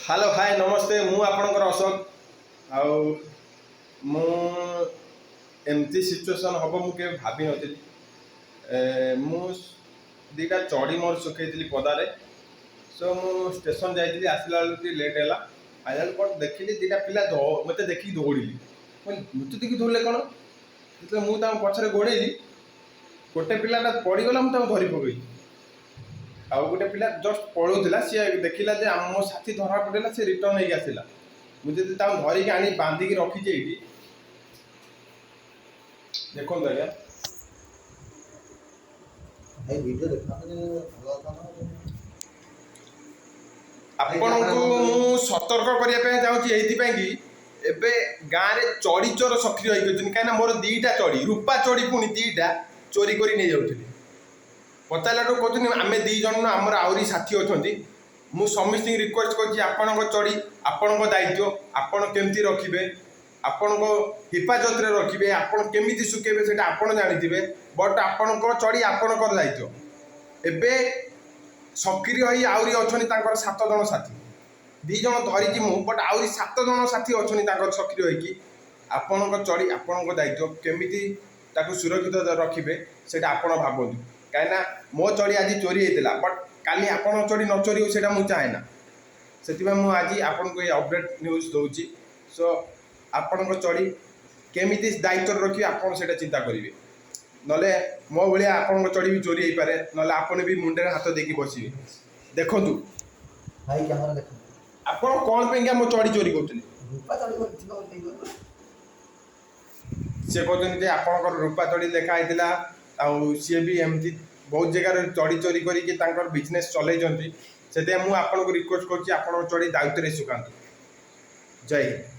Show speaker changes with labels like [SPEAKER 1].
[SPEAKER 1] Hello hi नमस्ते मु आपणकर अशोक आउ मु एमती सिचुएसन हम मुझे भाभी नी मु दीटा चढ़ी मोर सुखी पदारे सो मु स्टेशन जाइली आसला बेलू लेट है आइला कौन देखिली दीटा पिला मत देखिक दौड़ी मत देखिए दौड़े कौन जो मुझे पछरे गोड़ेली गोटे पिलाटा पड़गला मुझे धरी पकई आउ गोटे पिला जस्ट पड़ूला सी देखला जे मो साथी धरा पड़ेगा सी रिटर्न होगी आसला मुझे धरिकी आनी बांधिकी रखीचे ये देखो आज्ञा आपण को सतर्क करने चाहूँगी कि एबे गाँव में चढ़ी चोर सक्रिय होती कहीं मोर दीटा चढ़ी रूपा चढ़ी पुणी दीटा चोरी कर नहीं जाऊँगी पचारा कहते आम दीज आमर आहरी साथी अच्छा मुझ समस्त रिक्वेस्ट कर चढ़ी आपण दायित्व आपण केमती रखिए आपण हिफाजत रखिए आपण केमी सुखेबे से आपड़ जानी बट आपण चढ़ी आपण दायित्व एबे सक्रिय आहरी अच्छा 7 जन साथी 2 जन धरिकी मु बट आहरी 7 जन साथी अच्छा सक्रिय होगी आपण चढ़ी आपण दायित्व केमी सुरक्षित रखिए से आप भावतु कहीं मो चढ़ी आज चोरी होता बट काली आपण चढ़ी न चोरी हो मुझे चाहे ना से मुझे आज आपन को ये अपडेट न्यूज दूसरी सो आपण चढ़ी केमी दायित्व रखिए आपड़ से चिंता करेंगे नले मो भाया आपण चढ़ी भी चोरी हो पाए ना आपन भी मुंडे हाथ देकी बसवे देखु आपण कौन पे मो चढ़ी चोरी कर सी कहते आप रूपा चढ़ी लिखाई सी भी एमती बहुत जगह चढ़ी चोरी कर बिजनेस चलते से मुझे आपको रिक्वेस्ट कर चढ़ी दायित्व सुखातु जय हिंद।